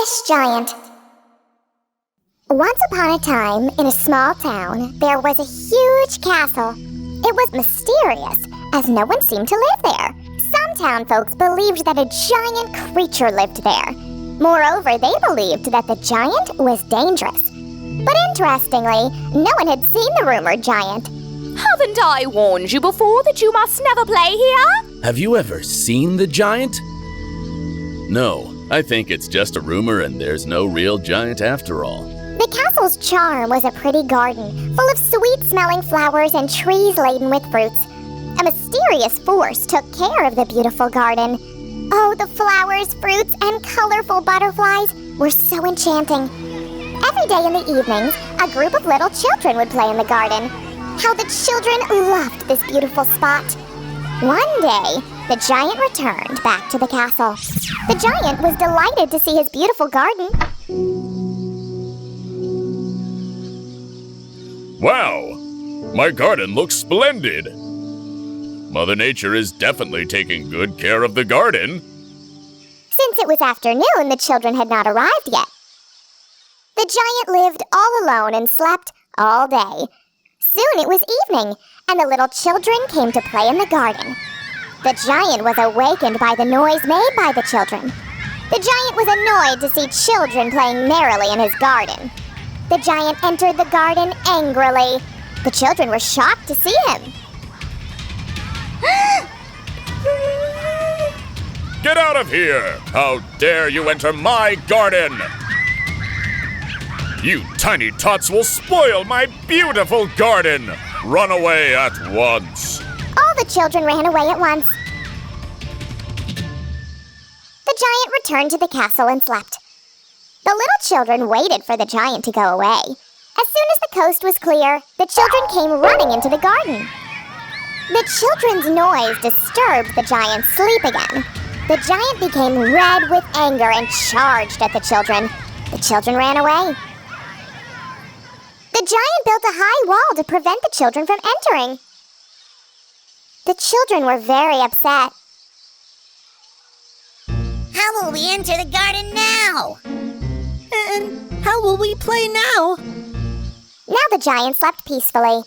Fish Giant. Once upon a time, in a small town, there was a huge castle. It was mysterious, as no one seemed to live there. Some town folks believed that a giant creature lived there. Moreover, they believed that the giant was dangerous. But interestingly, no one had seen the rumored giant. Haven't I warned you before that you must never play here? Have you ever seen the giant? No, I think it's just a rumor and there's no real giant after all. The castle's charm was a pretty garden, full of sweet-smelling flowers and trees laden with fruits. A mysterious force took care of the beautiful garden. Oh, the flowers, fruits, and colorful butterflies were so enchanting. Every day in the evenings, a group of little children would play in the garden. How the children loved this beautiful spot. One day, the giant returned back to the castle. The giant was delighted to see his beautiful garden. Wow! My garden looks splendid! Mother Nature is definitely taking good care of the garden. Since it was afternoon, the children had not arrived yet. The giant lived all alone and slept all day. Soon it was evening, and the little children came to play in the garden. The giant was awakened by the noise made by the children. The giant was annoyed to see children playing merrily in his garden. The giant entered the garden angrily. The children were shocked to see him. Get out of here! How dare you enter my garden! You tiny tots will spoil my beautiful garden! Run away at once! All the children ran away at once. The giant returned to the castle and slept. The little children waited for the giant to go away. As soon as the coast was clear, the children came running into the garden. The children's noise disturbed the giant's sleep again. The giant became red with anger and charged at the children. The children ran away. The giant built a high wall to prevent the children from entering. The children were very upset. How will we enter the garden now? And how will we play now? Now the giant slept peacefully.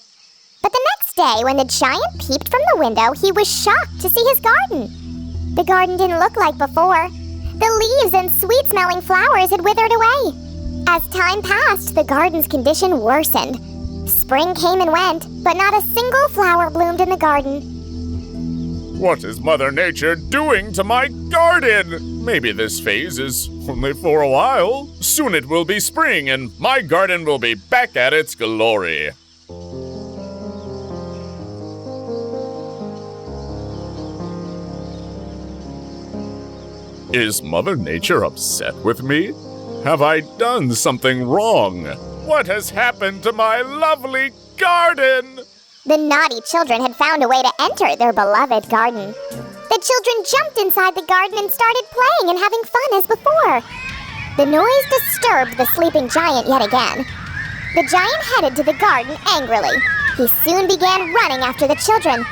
But the next day, when the giant peeped from the window, he was shocked to see his garden. The garden didn't look like before. The leaves and sweet-smelling flowers had withered away. As time passed, the garden's condition worsened. Spring came and went, but not a single flower bloomed in the garden. What is Mother Nature doing to my garden? Maybe this phase is only for a while. Soon it will be spring and my garden will be back at its glory. Is Mother Nature upset with me? Have I done something wrong? What has happened to my lovely garden? The naughty children had found a way to enter their beloved garden. The children jumped inside the garden and started playing and having fun as before. The noise disturbed the sleeping giant yet again. The giant headed to the garden angrily. He soon began running after the children.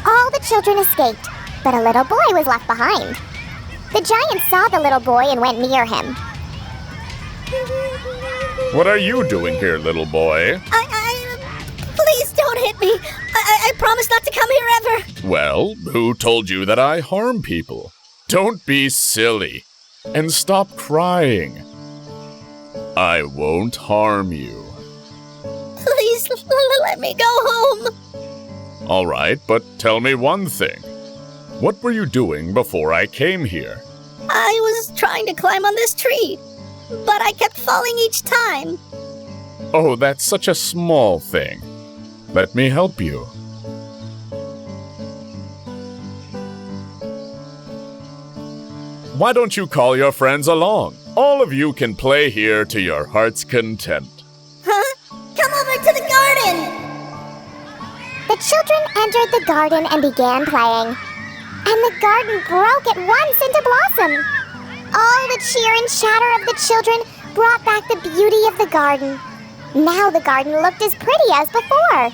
All the children escaped, but a little boy was left behind. The giant saw the little boy and went near him. What are you doing here, little boy? Please don't hit me. I promise not to come here ever. Well, who told you that I harm people? Don't be silly. And stop crying. I won't harm you. Please let me go home. All right, but tell me one thing. What were you doing before I came here? I was trying to climb on this tree, but I kept falling each time. Oh, that's such a small thing. Let me help you. Why don't you call your friends along? All of you can play here to your heart's content. Huh? Come over to the garden! The children entered the garden and began playing. And the garden broke at once into blossom. All the cheer and chatter of the children brought back the beauty of the garden. Now the garden looked as pretty as before.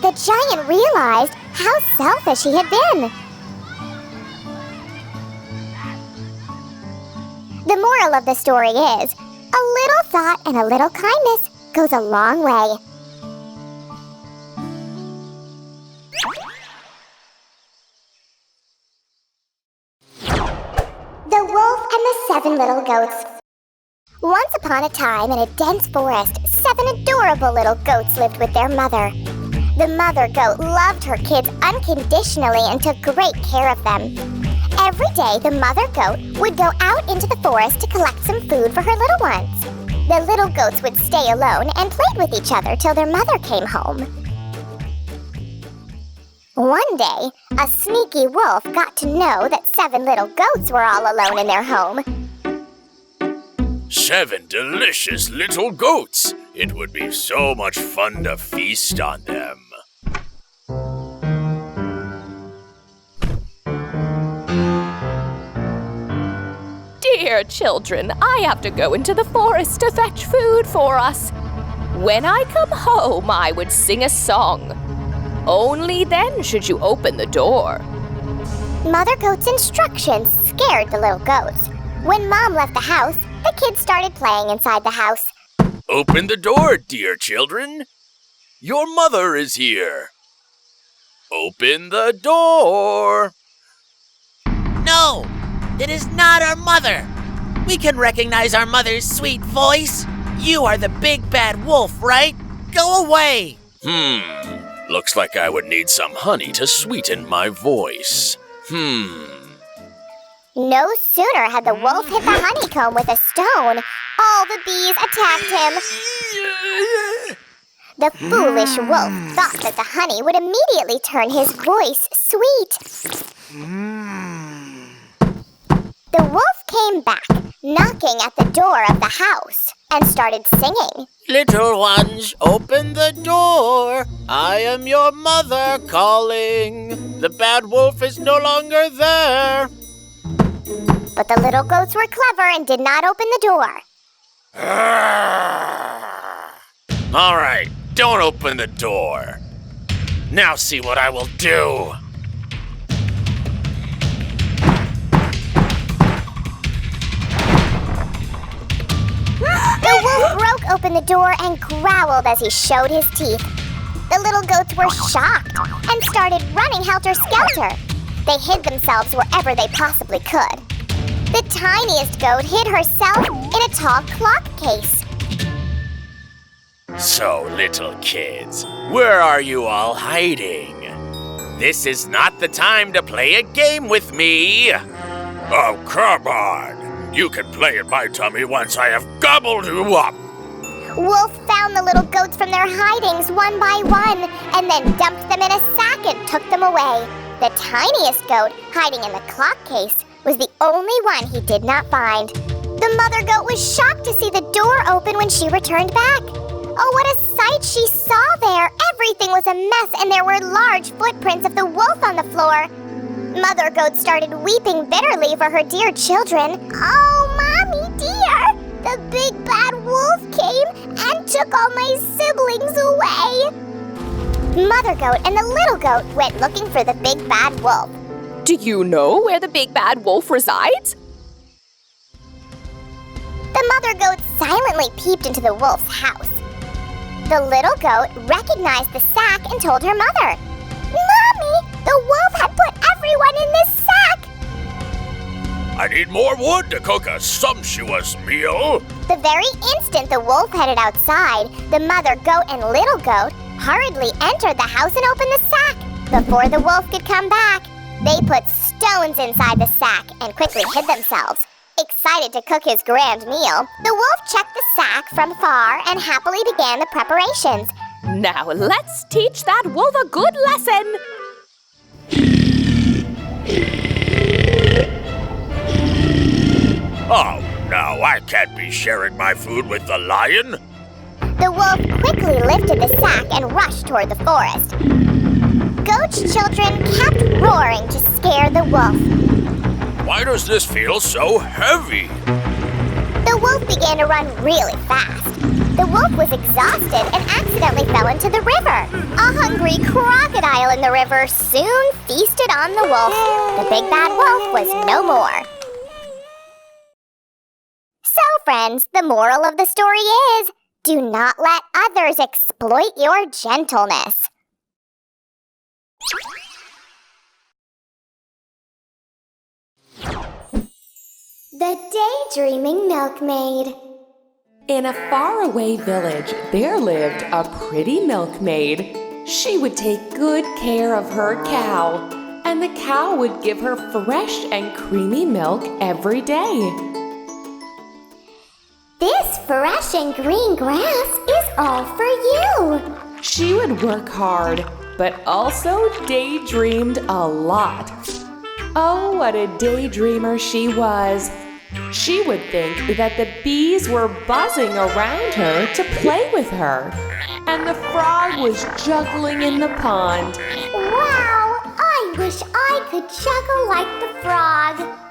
The giant realized how selfish he had been. The moral of the story is, a little thought and a little kindness goes a long way. The Wolf and the 7 Little Goats. Once upon a time, in a dense forest, 7 adorable little goats lived with their mother. The mother goat loved her kids unconditionally and took great care of them. Every day, the mother goat would go out into the forest to collect some food for her little ones. The little goats would stay alone and played with each other till their mother came home. One day, a sneaky wolf got to know that 7 little goats were all alone in their home. 7 delicious little goats. It would be so much fun to feast on them. Dear children, I have to go into the forest to fetch food for us. When I come home, I would sing a song. Only then should you open the door. Mother Goat's instructions scared the little goats. When Mom left the house, the kids started playing inside the house. Open the door, dear children. Your mother is here. Open the door. No, it is not our mother. We can recognize our mother's sweet voice. You are the big bad wolf, right? Go away. Looks like I would need some honey to sweeten my voice. No sooner had the wolf hit the honeycomb with a stone, all the bees attacked him. The foolish wolf thought that the honey would immediately turn his voice sweet. The wolf came back, knocking at the door of the house, and started singing. Little ones, open the door. I am your mother calling. The bad wolf is no longer there. But the little goats were clever and did not open the door. All right, don't open the door. Now see what I will do. The wolf broke open the door and growled as he showed his teeth. The little goats were shocked and started running helter-skelter. They hid themselves wherever they possibly could. The tiniest goat hid herself in a tall clock case. So, little kids, where are you all hiding? This is not the time to play a game with me. Oh, come on. You can play in my tummy once I have gobbled you up. Wolf found the little goats from their hidings one by one and then dumped them in a sack and took them away. The tiniest goat, hiding in the clock case, was the only one he did not find. The mother goat was shocked to see the door open when she returned back. Oh, what a sight she saw there! Everything was a mess and there were large footprints of the wolf on the floor. Mother goat started weeping bitterly for her dear children. Oh, Mommy dear! The big bad wolf came and took all my siblings away. Mother goat and the little goat went looking for the big bad wolf. Do you know where the big bad wolf resides? The mother goat silently peeped into the wolf's house. The little goat recognized the sack and told her mother. Mommy, the wolf had put everyone in this sack! I need more wood to cook a sumptuous meal. The very instant the wolf headed outside, the mother goat and little goat hurriedly entered the house and opened the sack. Before the wolf could come back, they put stones inside the sack and quickly hid themselves. Excited to cook his grand meal, the wolf checked the sack from far and happily began the preparations. Now let's teach that wolf a good lesson. Oh, no, I can't be sharing my food with the lion. The wolf quickly lifted the sack and rushed toward the forest. Goat's children kept roaring to scare the wolf. Why does this feel so heavy? The wolf began to run really fast. The wolf was exhausted and accidentally fell into the river. A hungry crocodile in the river soon feasted on the wolf. The big bad wolf was no more. friends, the moral of the story is, do not let others exploit your gentleness. The Daydreaming Milkmaid. In a faraway village, there lived a pretty milkmaid. She would take good care of her cow, and the cow would give her fresh and creamy milk every day. This fresh and green grass is all for you. She would work hard, but also daydreamed a lot. Oh, what a daydreamer she was. She would think that the bees were buzzing around her to play with her, and the frog was juggling in the pond. Wow, I wish I could juggle like the frog.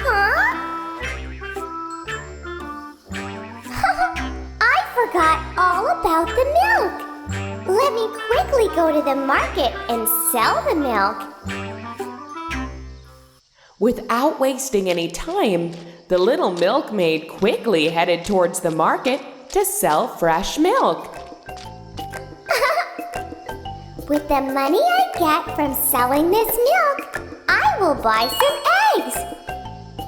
Huh? I forgot all about the milk. Let me quickly go to the market and sell the milk. Without wasting any time, the little milkmaid quickly headed towards the market to sell fresh milk. With the money I get from selling this milk, I will buy some eggs.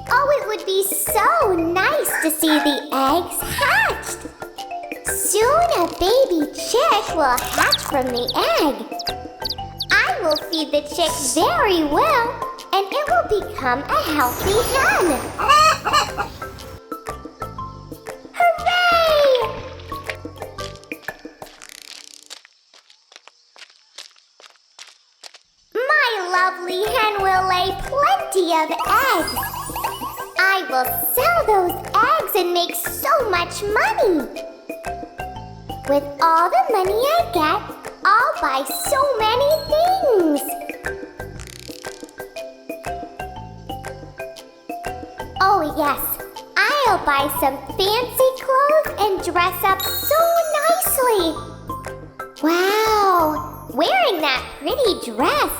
Oh, it would be so nice to see the eggs hatched. Soon a baby chick will hatch from the egg. I will feed the chick very well, and it will become a healthy hen. Hooray! My lovely hen will lay plenty of eggs. I will sell those eggs and make so much money. With all the money I get, I'll buy so many things. Oh yes, I'll buy some fancy clothes and dress up so nicely. Wow, wearing that pretty dress,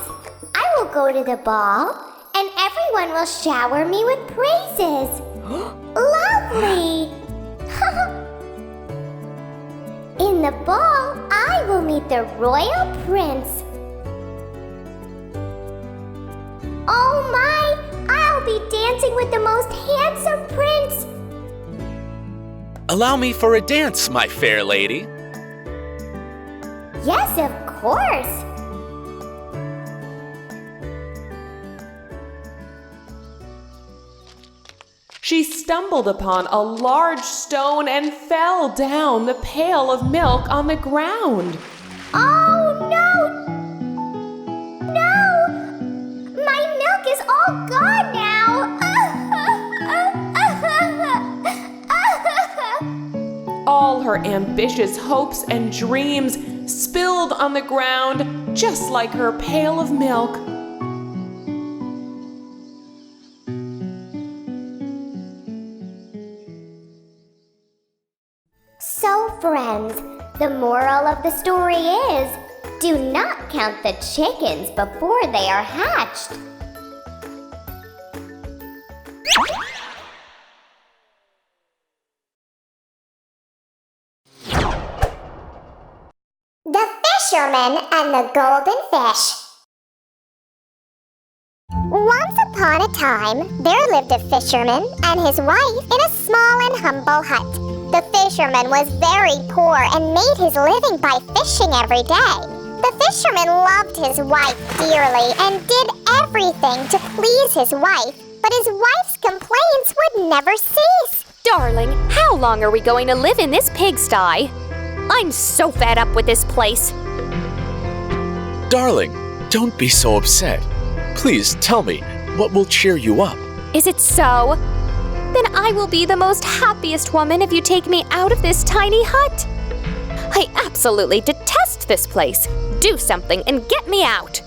I will go to the ball and everyone will shower me with praises. Lovely! In the ball, I will meet the royal prince. Oh my! I'll be dancing with the most handsome prince. Allow me for a dance, my fair lady. Yes, of course. She stumbled upon a large stone and fell down the pail of milk on the ground. Oh no! No! My milk is all gone now! All her ambitious hopes and dreams spilled on the ground, just like her pail of milk. So, friends, the moral of the story is, do not count the chickens before they are hatched. The Fisherman and the Golden Fish. Once upon a time, there lived a fisherman and his wife in a small and humble hut. The fisherman was very poor and made his living by fishing every day. The fisherman loved his wife dearly and did everything to please his wife, but his wife's complaints would never cease. Darling, how long are we going to live in this pigsty? I'm so fed up with this place. Darling, don't be so upset. Please tell me, what will cheer you up? Is it so? Then I will be the most happiest woman if you take me out of this tiny hut. I absolutely detest this place. Do something and get me out.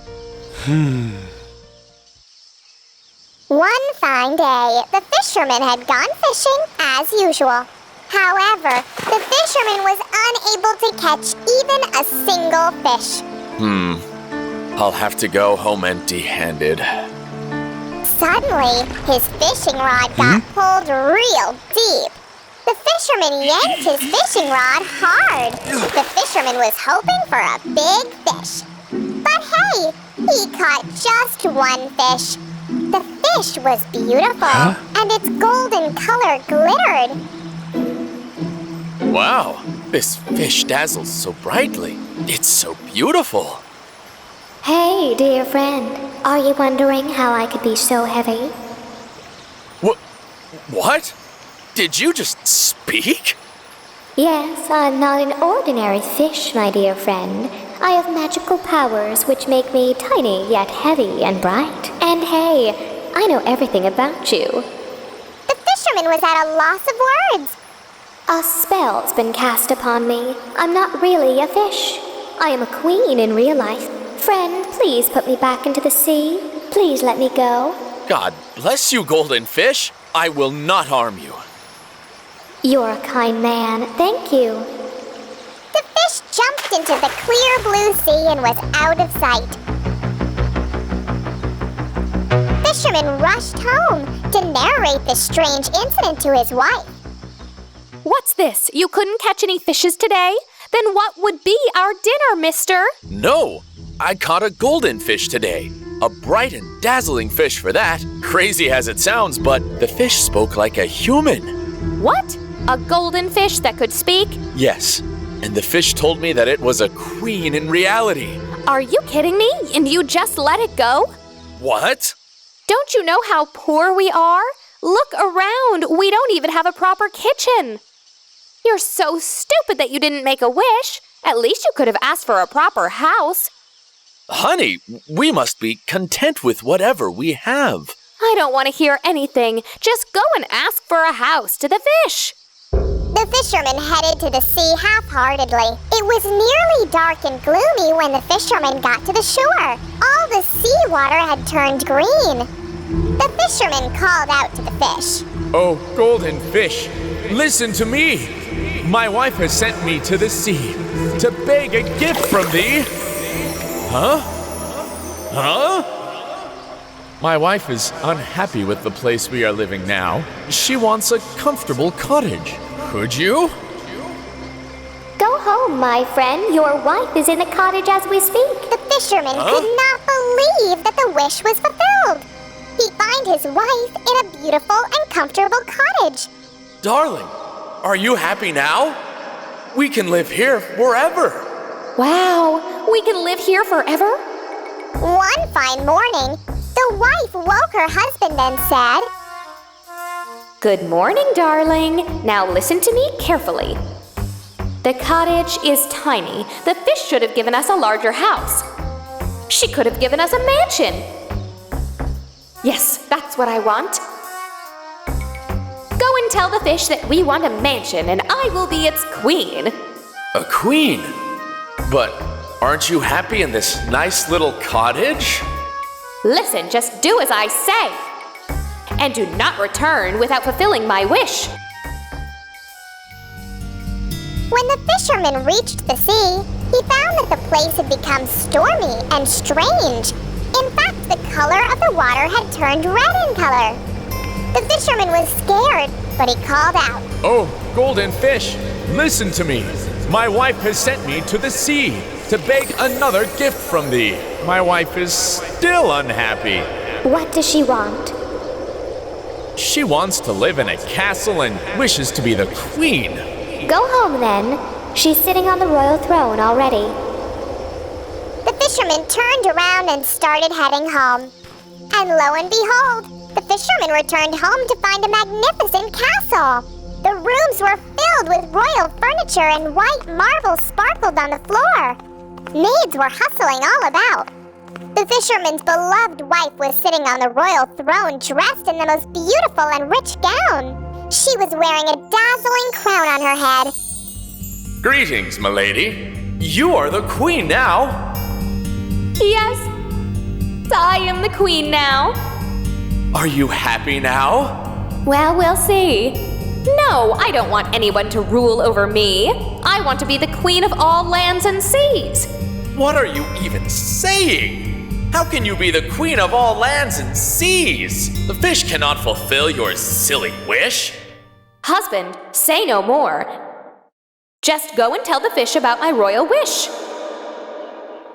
One fine day, the fisherman had gone fishing as usual. However, the fisherman was unable to catch even a single fish. I'll have to go home empty-handed. Suddenly, his fishing rod got pulled real deep. The fisherman yanked his fishing rod hard. The fisherman was hoping for a big fish. But hey, he caught just one fish. The fish was beautiful, and its golden color glittered. Wow, this fish dazzles so brightly. It's so beautiful. Hey, dear friend, are you wondering how I could be so heavy? What? Did you just speak? Yes, I'm not an ordinary fish, my dear friend. I have magical powers which make me tiny yet heavy and bright. And hey, I know everything about you. The fisherman was at a loss of words. A spell's been cast upon me. I'm not really a fish. I am a queen in real life. Friend, please put me back into the sea. Please let me go. God bless you, golden fish. I will not harm you. You're a kind man. Thank you. The fish jumped into the clear blue sea and was out of sight. Fisherman rushed home to narrate the strange incident to his wife. What's this? You couldn't catch any fishes today? Then what would be our dinner, mister? No, I caught a golden fish today. A bright and dazzling fish for that. Crazy as it sounds, but the fish spoke like a human. What? A golden fish that could speak? Yes, and the fish told me that it was a queen in reality. Are you kidding me? And you just let it go? What? Don't you know how poor we are? Look around. We don't even have a proper kitchen. You're so stupid that you didn't make a wish. At least you could have asked for a proper house. Honey, we must be content with whatever we have. I don't want to hear anything. Just go and ask for a house to the fish. The fisherman headed to the sea half-heartedly. It was nearly dark and gloomy when the fisherman got to the shore. All the seawater had turned green. The fisherman called out to the fish. Oh, golden fish, listen to me. My wife has sent me to the sea to beg a gift from thee. Huh? My wife is unhappy with the place we are living now. She wants a comfortable cottage. Could you? Go home, my friend. Your wife is in the cottage as we speak. The fisherman could not believe that the wish was fulfilled. He'd find his wife in a beautiful and comfortable cottage. Darling, are you happy now? We can live here forever. Wow, we can live here forever? One fine morning, the wife woke her husband and said, Good morning, darling. Now listen to me carefully. The cottage is tiny. The fish should have given us a larger house. She could have given us a mansion. Yes, that's what I want. Go and tell the fish that we want a mansion and I will be its queen. A queen? But aren't you happy in this nice little cottage? Listen, just do as I say. And do not return without fulfilling my wish. When the fisherman reached the sea, he found that the place had become stormy and strange. In fact, the color of the water had turned red in color. The fisherman was scared, but he called out, Oh, golden fish, listen to me. My wife has sent me to the sea to beg another gift from thee. My wife is still unhappy. What does she want? She wants to live in a castle and wishes to be the queen. Go home then. She's sitting on the royal throne already. The fisherman turned around and started heading home. And lo and behold, the fisherman returned home to find a magnificent castle. The rooms were filled with royal furniture and white marble sparkled on the floor. Maids were hustling all about. The fisherman's beloved wife was sitting on the royal throne dressed in the most beautiful and rich gown. She was wearing a dazzling crown on her head. Greetings, milady. You are the queen now. Yes, I am the queen now. Are you happy now? Well, we'll see. No, I don't want anyone to rule over me. I want to be the queen of all lands and seas. What are you even saying? How can you be the queen of all lands and seas? The fish cannot fulfill your silly wish. Husband, say no more. Just go and tell the fish about my royal wish.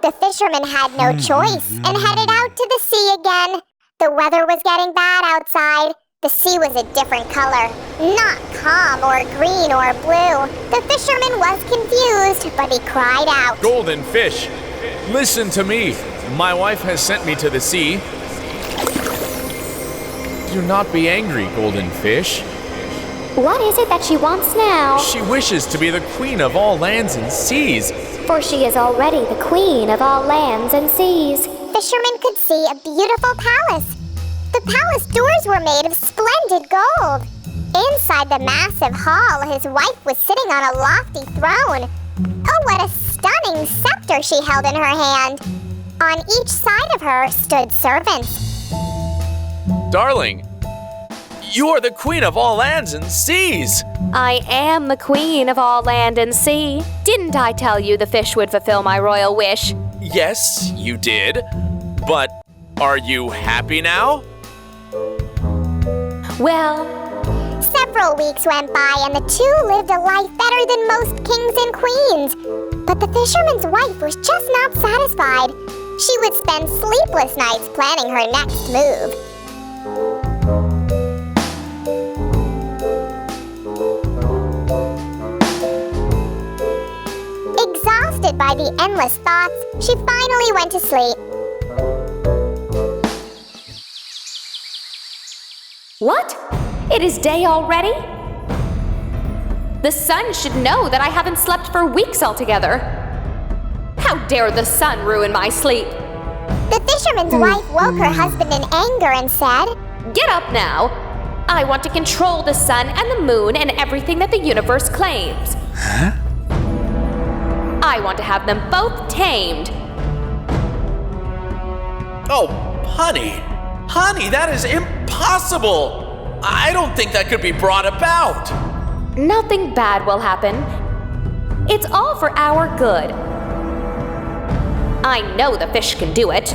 The fisherman had no choice and headed out to the sea again. The weather was getting bad outside. The sea was a different color, not calm or green or blue. The fisherman was confused, but he cried out. Golden fish, listen to me. My wife has sent me to the sea. Do not be angry, golden fish. What is it that she wants now? She wishes to be the queen of all lands and seas. For she is already the queen of all lands and seas. Fisherman could see a beautiful palace. The palace doors were made of splendid gold. Inside the massive hall, his wife was sitting on a lofty throne. Oh, what a stunning scepter she held in her hand. On each side of her stood servants. Darling, you are the queen of all lands and seas. I am the queen of all land and sea. Didn't I tell you the fish would fulfill my royal wish? Yes, you did. But are you happy now? Well, several weeks went by and the two lived a life better than most kings and queens. But the fisherman's wife was just not satisfied. She would spend sleepless nights planning her next move. Exhausted by the endless thoughts, she finally went to sleep. what? It is day already? The sun should know that I haven't slept for weeks altogether. How dare the sun ruin my sleep? The fisherman's wife woke her husband in anger and said, Get up now! I want to control the sun and the moon and everything that the universe claims. Huh? I want to have them both tamed. Oh, honey. Honey, that is impossible. I don't think that could be brought about. Nothing bad will happen. It's all for our good. I know the fish can do it.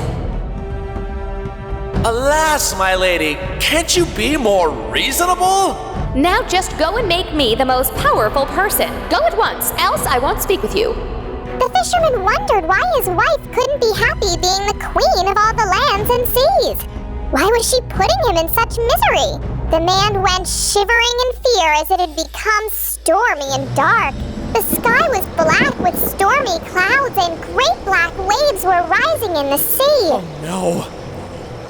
Alas, my lady, can't you be more reasonable? Now just go and make me the most powerful person. Go at once, else I won't speak with you. The fisherman wondered why his wife couldn't be happy being the queen of all the lands and seas. Why was she putting him in such misery? The man went shivering in fear as it had become stormy and dark. The sky was black with stormy clouds and great black waves were rising in the sea. Oh no.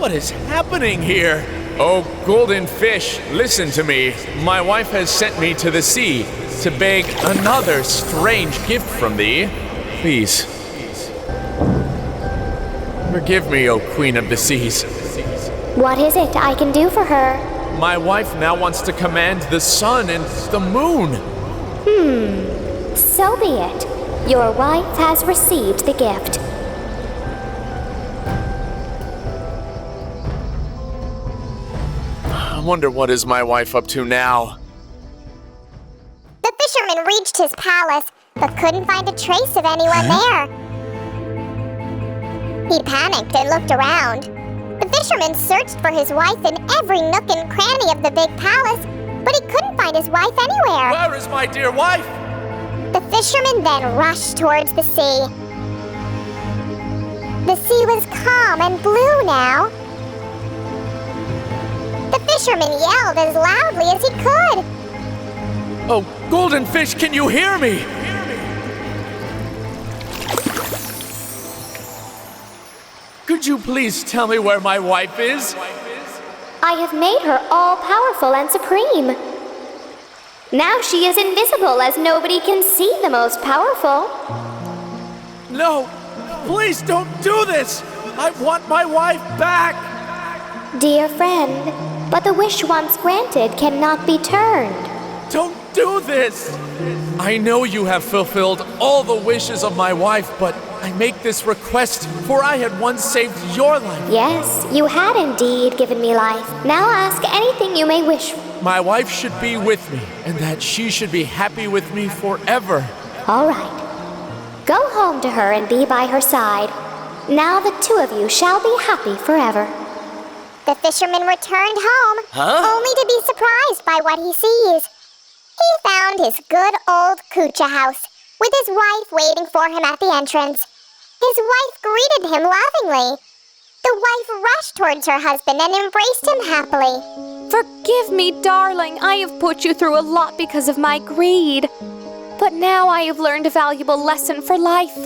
What is happening here? Oh, golden fish, listen to me. My wife has sent me to the sea to beg another strange gift from thee. Please. Forgive me, O Queen of the Seas. What is it I can do for her? My wife now wants to command the sun and the moon. So be it. Your wife has received the gift. I wonder what is my wife up to now? The fisherman reached his palace, but couldn't find a trace of anyone there. He panicked and looked around. The fisherman searched for his wife in every nook and cranny of the big palace, but he couldn't find his wife anywhere. Where is my dear wife? The fisherman then rushed towards the sea. The sea was calm and blue now. The fisherman yelled as loudly as he could. Oh, golden fish, can you hear me? Could you please tell me where my wife is? I have made her all-powerful and supreme. Now she is invisible as nobody can see the most powerful. No, please don't do this. I want my wife back. Dear friend, but the wish once granted cannot be turned. Don't do this. I know you have fulfilled all the wishes of my wife, but I make this request, for I had once saved your life. Yes, you had indeed given me life. Now ask anything you may wish. My wife should be with me, and that she should be happy with me forever. All right. Go home to her and be by her side. Now the two of you shall be happy forever. The fisherman returned home, only to be surprised by what he sees. He found his good old Kucha house, with his wife waiting for him at the entrance. His wife greeted him lovingly. The wife rushed towards her husband and embraced him happily. Forgive me, darling. I have put you through a lot because of my greed. But now I have learned a valuable lesson for life.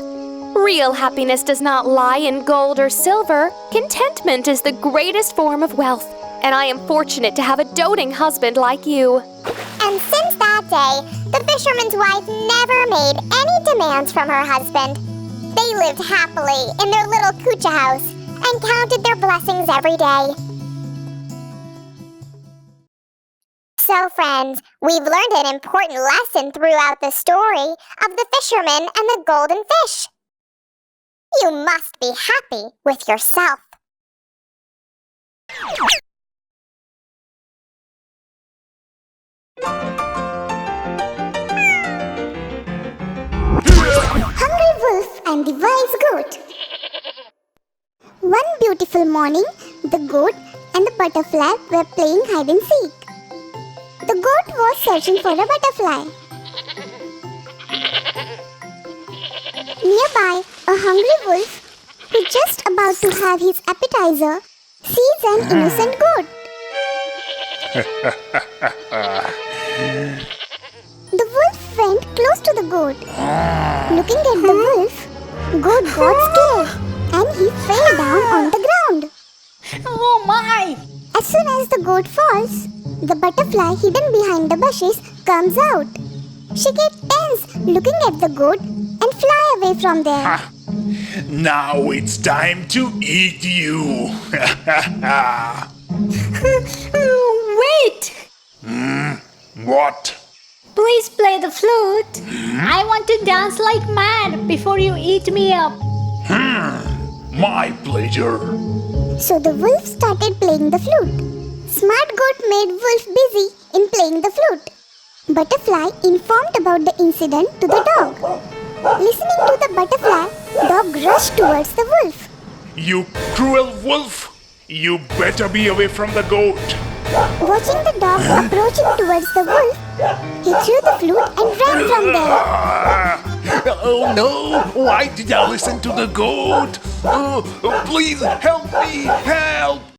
Real happiness does not lie in gold or silver. Contentment is the greatest form of wealth, and I am fortunate to have a doting husband like you. And since that day, the fisherman's wife never made any demands from her husband. They lived happily in their little Kucha house and counted their blessings every day. So, friends, we've learned an important lesson throughout the story of the fisherman and the golden fish. You must be happy with yourself. Hungry Wolf and the Wise Goat. One beautiful morning, the goat and the butterfly were playing hide and seek. The goat was searching for a butterfly. Nearby, a hungry wolf, who just about to have his appetizer, sees an innocent goat. The wolf went close to the goat. Looking at the wolf, goat got scared and he fell down on the ground. Oh my! As soon as the goat falls, the butterfly hidden behind the bushes comes out. She gets tense looking at the goat and fly away from there. Now it's time to eat you. Wait! What? Please play the flute. I want to dance like mad before you eat me up. My pleasure. So the wolf started playing the flute. Smart goat made wolf busy in playing the flute. Butterfly informed about the incident to the dog. Listening to the butterfly, dog rushed towards the wolf. You cruel wolf! You better be away from the goat. Watching the dog approaching towards the wolf, he threw the flute and ran from there. Oh no! Why did I listen to the goat? Please help me! Help!